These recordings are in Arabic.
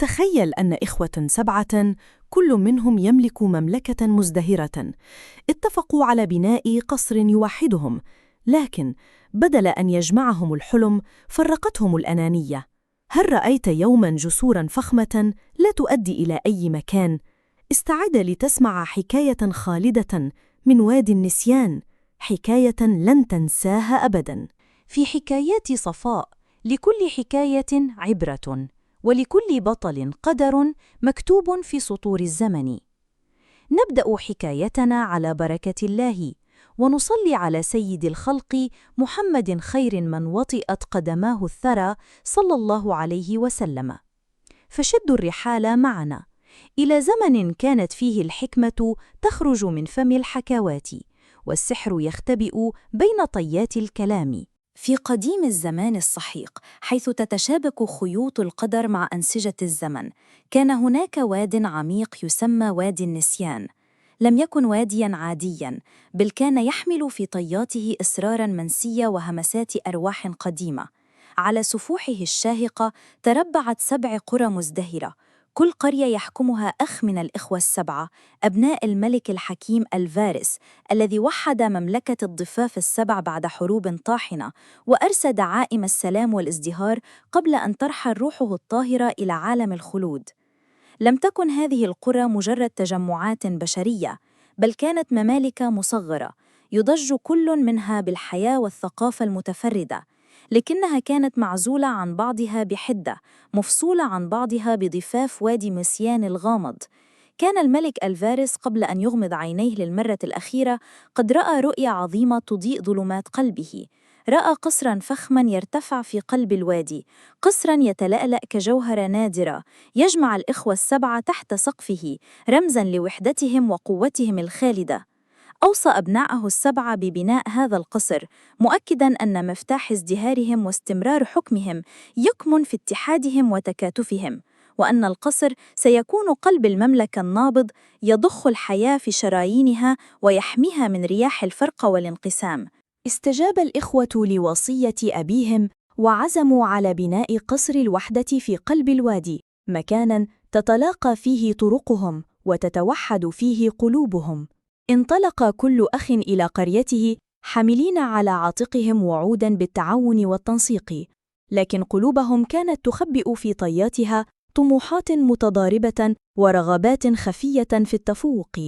تخيل أن إخوة 7 كل منهم يملك مملكة مزدهرة اتفقوا على بناء قصر يوحدهم، لكن بدل أن يجمعهم الحلم فرقتهم الأنانية. هل رأيت يوماً جسوراً فخمة لا تؤدي إلى أي مكان؟ استعد لتسمع حكاية خالدة من وادي النسيان، حكاية لن تنساها أبداً. في حكايات صفاء لكل حكاية عبرة، ولكل بطل قدر مكتوب في سطور الزمن. نبدأ حكايتنا على بركة الله، ونصلي على سيد الخلق محمد خير من وطئت قدماه الثرى صلى الله عليه وسلم. فشدوا الرحال معنا إلى زمن كانت فيه الحكمة تخرج من فم الحكوات، والسحر يختبئ بين طيات الكلام. في قديم الزمان السحيق، حيث تتشابك خيوط القدر مع أنسجة الزمن، كان هناك واد عميق يسمى وادي النسيان. لم يكن وادياً عادياً، بل كان يحمل في طياته إسراراً منسية وهمسات أرواح قديمة. على سفوحه الشاهقة تربعت 7 قرى مزدهرة، كل قرية يحكمها أخ من الإخوة 7 أبناء الملك الحكيم ألفارس، الذي وحد مملكة الضفاف 7 بعد حروب طاحنة، وأرسى دعائم السلام والازدهار قبل أن ترحل روحه الطاهرة إلى عالم الخلود. لم تكن هذه القرى مجرد تجمعات بشرية، بل كانت ممالك مصغرة يضج كل منها بالحياة والثقافة المتفردة، لكنها كانت معزولة عن بعضها بحدة، مفصولة عن بعضها بضفاف وادي مسيان الغامض. كان الملك ألفارس قبل أن يغمض عينيه للمرة الأخيرة قد رأى رؤية عظيمة تضيء ظلمات قلبه. رأى قصراً فخماً يرتفع في قلب الوادي، قصراً يتلألأ كجوهرة نادرة، يجمع الإخوة 7 تحت سقفه، رمزاً لوحدتهم وقوتهم الخالدة. أوصى أبنائه 7 ببناء هذا القصر، مؤكداً أن مفتاح ازدهارهم واستمرار حكمهم يكمن في اتحادهم وتكاتفهم، وأن القصر سيكون قلب المملكة النابض، يضخ الحياة في شرايينها ويحميها من رياح الفرقة والانقسام. استجاب الإخوة لوصية أبيهم، وعزموا على بناء قصر الوحدة في قلب الوادي، مكاناً تتلاقى فيه طرقهم وتتوحد فيه قلوبهم. انطلق كل أخ إلى قريته حاملين على عاتقهم وعوداً بالتعاون والتنسيق، لكن قلوبهم كانت تخبئ في طياتها طموحات متضاربة ورغبات خفية في التفوق.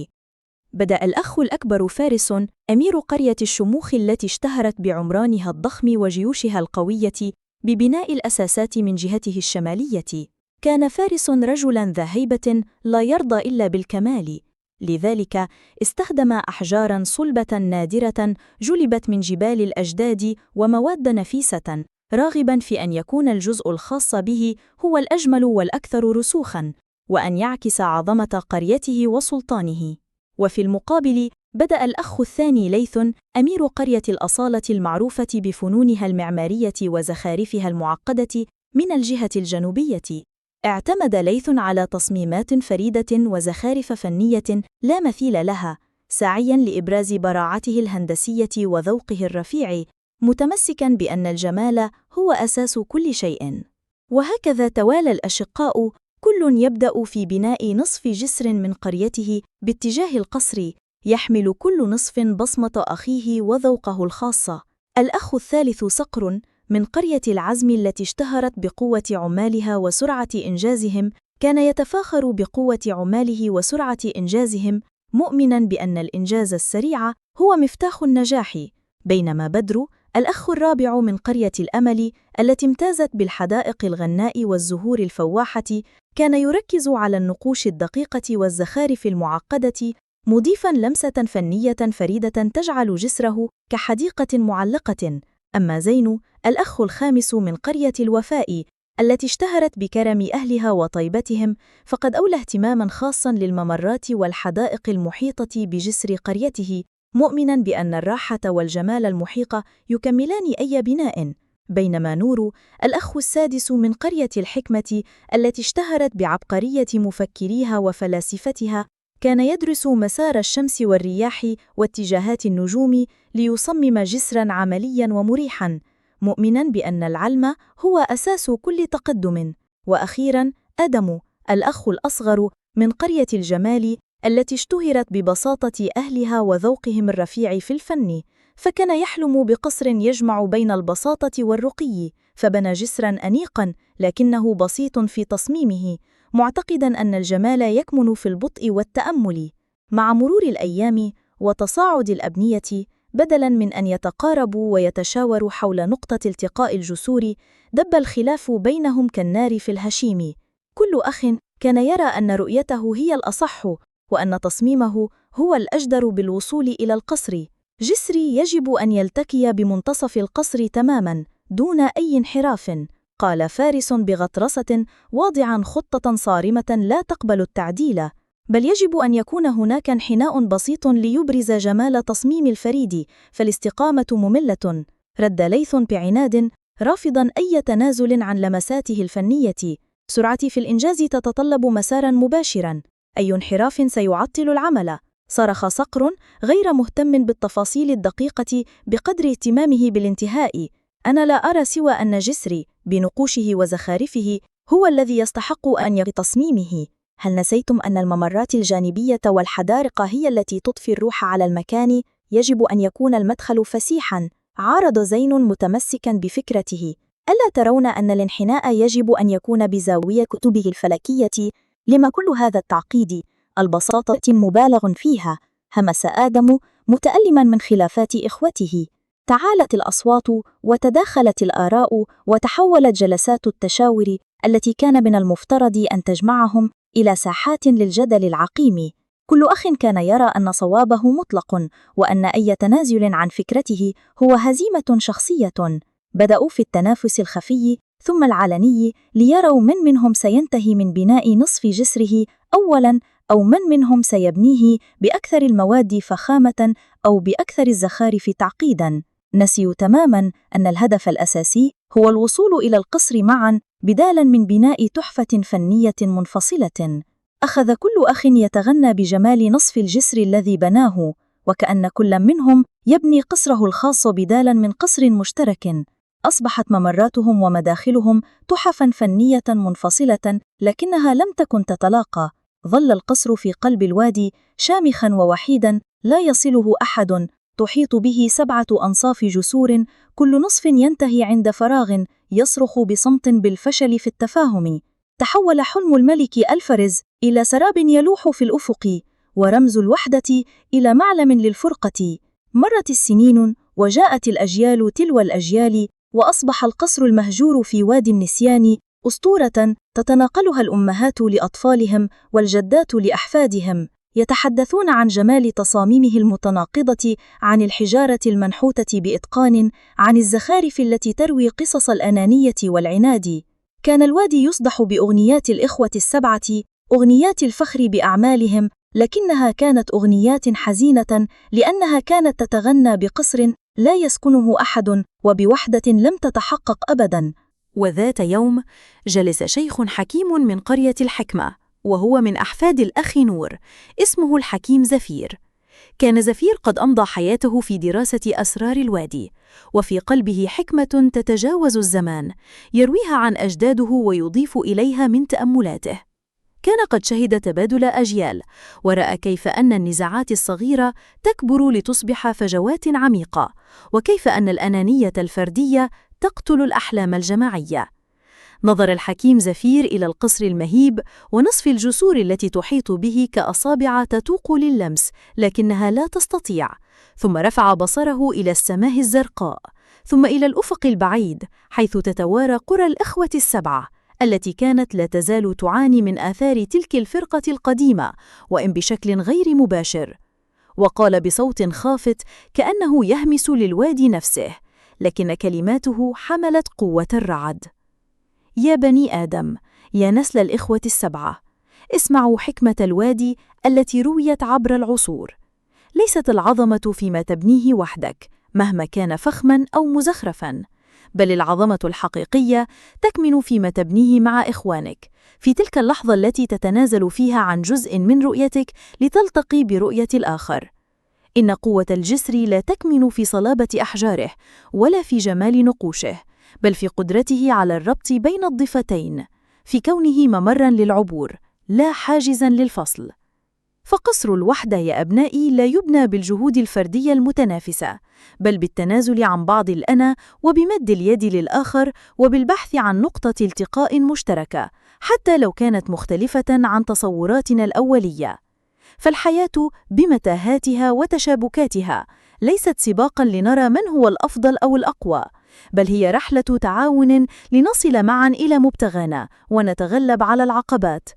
بدأ الأخ الأكبر فارس، أمير قرية الشموخ التي اشتهرت بعمرانها الضخم وجيوشها القوية، ببناء الأساسات من جهته الشمالية. كان فارس رجلاً ذا هيبة لا يرضى إلا بالكمال، لذلك استخدم أحجاراً صلبة نادرة جلبت من جبال الأجداد ومواد نفيسة، راغباً في أن يكون الجزء الخاص به هو الأجمل والأكثر رسوخاً، وأن يعكس عظمة قريته وسلطانه. وفي المقابل بدأ الأخ الثاني ليث، أمير قرية الأصالة المعروفة بفنونها المعمارية وزخارفها المعقدة من الجهة الجنوبية. اعتمد ليث على تصميمات فريدة وزخارف فنية لا مثيل لها، ساعياً لإبراز براعته الهندسية وذوقه الرفيع، متمسكاً بأن الجمال هو أساس كل شيء. وهكذا توالى الأشقاء، كل يبدأ في بناء نصف جسر من قريته باتجاه القصر، يحمل كل نصف بصمة أخيه وذوقه الخاص. الأخ الثالث صقر، من قرية العزم التي اشتهرت بقوة عمالها وسرعة إنجازهم، كان يتفاخر بقوة عماله وسرعة إنجازهم، مؤمناً بأن الإنجاز السريع هو مفتاح النجاح. بينما بدر، الأخ الرابع، من قرية الأمل التي امتازت بالحدائق الغناء والزهور الفواحة، كان يركز على النقوش الدقيقة والزخارف المعقدة، مضيفاً لمسة فنية فريدة تجعل جسره كحديقة معلقة. أما زين، الأخ الخامس، من قرية الوفاء التي اشتهرت بكرم أهلها وطيبتهم، فقد أولى اهتماماً خاصاً للممرات والحدائق المحيطة بجسر قريته، مؤمناً بأن الراحة والجمال المحيق يكملان أي بناء. بينما نور، الأخ السادس، من قرية الحكمة التي اشتهرت بعبقرية مفكريها وفلاسفتها، كان يدرس مسار الشمس والرياح واتجاهات النجوم ليصمم جسراً عملياً ومريحاً، مؤمناً بأن العلم هو أساس كل تقدم. وأخيراً، آدم، الأخ الأصغر من قرية الجمال التي اشتهرت ببساطة أهلها وذوقهم الرفيع في الفن، فكان يحلم بقصر يجمع بين البساطة والرقي، فبنى جسراً أنيقاً لكنه بسيط في تصميمه، معتقداً أن الجمال يكمن في البطء والتأمل. مع مرور الأيام وتصاعد الأبنية، بدلاً من أن يتقاربوا ويتشاوروا حول نقطة التقاء الجسور، دب الخلاف بينهم كالنار في الهشيم. كل أخ كان يرى أن رؤيته هي الأصح، وأن تصميمه هو الأجدر بالوصول إلى القصر. جسري يجب أن يلتقي بمنتصف القصر تماماً دون أي انحراف، قال فارس بغطرسة، واضعاً خطة صارمة لا تقبل التعديل. بل يجب أن يكون هناك انحناء بسيط ليبرز جمال تصميم الفريد، فالاستقامة مملة، رد ليث بعناد، رافضاً أي تنازل عن لمساته الفنية. سرعتي في الإنجاز تتطلب مساراً مباشراً، أي انحراف سيعطل العمل. صرخ صقر غير مهتم بالتفاصيل الدقيقة بقدر اهتمامه بالانتهاء. أنا لا أرى سوى أن جسري بنقوشه وزخارفه هو الذي يستحق أن يغي تصميمه. هل نسيتم أن الممرات الجانبية والحدائق هي التي تضفي الروح على المكان؟ يجب أن يكون المدخل فسيحاً، عارض زين متمسكاً بفكرته. ألا ترون أن الانحناء يجب أن يكون بزاوية كتبه الفلكية؟ لما كل هذا التعقيد؟ البساطة مبالغ فيها، همس آدم متألماً من خلافات إخوته. تعالت الأصوات وتداخلت الآراء وتحولت جلسات التشاور التي كان من المفترض أن تجمعهم إلى ساحات للجدل العقيم. كل أخ كان يرى أن صوابه مطلق، وأن أي تنازل عن فكرته هو هزيمة شخصية. بدأوا في التنافس الخفي ثم العلني ليروا من منهم سينتهي من بناء نصف جسره أولاً، أو من منهم سيبنيه بأكثر المواد فخامة أو بأكثر الزخارف تعقيداً. نسيوا تماماً أن الهدف الأساسي هو الوصول إلى القصر معاً بدلاً من بناء تحفة فنية منفصلة. أخذ كل أخ يتغنى بجمال نصف الجسر الذي بناه، وكأن كل منهم يبني قصره الخاص بدلاً من قصر مشترك. أصبحت ممراتهم ومداخلهم تحفاً فنية منفصلة لكنها لم تكن تتلاقى. ظل القصر في قلب الوادي شامخاً ووحيداً لا يصله أحد، تحيط به 7 أنصاف جسور، كل نصف ينتهي عند فراغ، يصرخ بصمت بالفشل في التفاهم. تحول حلم الملك الفرز إلى سراب يلوح في الأفق، ورمز الوحدة إلى معلم للفرقة. مرت السنين وجاءت الأجيال تلو الأجيال، وأصبح القصر المهجور في وادي النسيان أسطورة تتناقلها الأمهات لأطفالهم والجدات لأحفادهم، يتحدثون عن جمال تصاميمه المتناقضة، عن الحجارة المنحوتة بإتقان، عن الزخارف التي تروي قصص الأنانية والعناد. كان الوادي يصدح بأغنيات الإخوة ال7، أغنيات الفخر بأعمالهم، لكنها كانت أغنيات حزينة لأنها كانت تتغنى بقصر لا يسكنه أحد وبوحدة لم تتحقق أبداً. وذات يوم جلس شيخ حكيم من قرية الحكمة، وهو من أحفاد الأخ نور، اسمه الحكيم زفير. كان زفير قد أمضى حياته في دراسة أسرار الوادي، وفي قلبه حكمة تتجاوز الزمان يرويها عن أجداده ويضيف إليها من تأملاته. كان قد شهد تبادل أجيال، ورأى كيف أن النزاعات الصغيرة تكبر لتصبح فجوات عميقة، وكيف أن الأنانية الفردية تقتل الأحلام الجماعية. نظر الحكيم زفير إلى القصر المهيب ونصف الجسور التي تحيط به كأصابع تتوق للمس لكنها لا تستطيع، ثم رفع بصره إلى السماء الزرقاء، ثم إلى الأفق البعيد حيث تتوارى قرى الإخوة ال7 التي كانت لا تزال تعاني من آثار تلك الفرقة القديمة، وإن بشكل غير مباشر. وقال بصوت خافت كأنه يهمس للوادي نفسه، لكن كلماته حملت قوة الرعد: يا بني آدم، يا نسل الإخوة ال7، اسمعوا حكمة الوادي التي رويت عبر العصور. ليست العظمة فيما تبنيه وحدك مهما كان فخماً أو مزخرفاً، بل العظمة الحقيقية تكمن فيما تبنيه مع إخوانك، في تلك اللحظة التي تتنازل فيها عن جزء من رؤيتك لتلتقي برؤية الآخر. إن قوة الجسر لا تكمن في صلابة أحجاره ولا في جمال نقوشه، بل في قدرته على الربط بين الضفتين. في كونه ممراً للعبور، لا حاجزاً للفصل. فقصر الوحدة يا أبنائي لا يبنى بالجهود الفردية المتنافسة، بل بالتنازل عن بعض الأنا وبمد اليد للآخر وبالبحث عن نقطة التقاء مشتركة، حتى لو كانت مختلفة عن تصوراتنا الأولية. فالحياة بمتاهاتها وتشابكاتها ليست سباقاً لنرى من هو الأفضل أو الأقوى، بل هي رحلة تعاون لنصل معاً إلى مبتغانا ونتغلب على العقبات.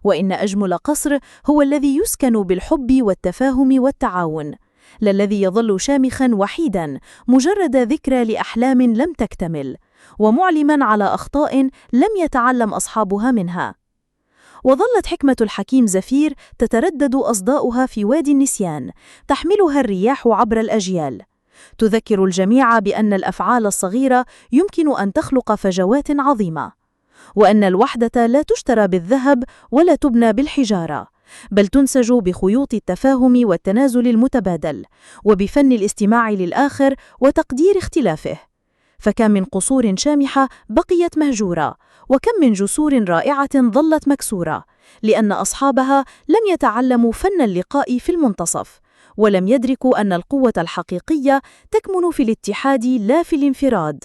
وإن أجمل قصر هو الذي يسكن بالحب والتفاهم والتعاون، لا الذي يظل شامخاً وحيداً مجرد ذكرى لأحلام لم تكتمل، ومعلماً على أخطاء لم يتعلم أصحابها منها. وظلت حكمة الحكيم زفير تتردد أصداؤها في وادي النسيان، تحملها الرياح عبر الأجيال، تذكر الجميع بأن الأفعال الصغيرة يمكن أن تخلق فجوات عظيمة، وأن الوحدة لا تشترى بالذهب ولا تبنى بالحجارة، بل تنسج بخيوط التفاهم والتنازل المتبادل، وبفن الاستماع للآخر وتقدير اختلافه. فكم من قصور شامحة بقيت مهجورة، وكم من جسور رائعة ظلت مكسورة، لأن أصحابها لم يتعلموا فن اللقاء في المنتصف، ولم يدركوا أن القوة الحقيقية تكمن في الاتحاد لا في الانفراد.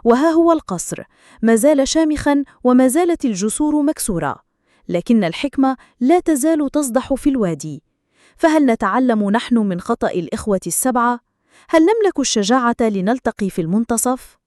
وها هو القصر ما زال شامخاً وما زالت الجسور مكسورة، لكن الحكمة لا تزال تصدح في الوادي. فهل نتعلم نحن من خطأ الإخوة السبعة؟ هل نملك الشجاعة لنلتقي في المنتصف؟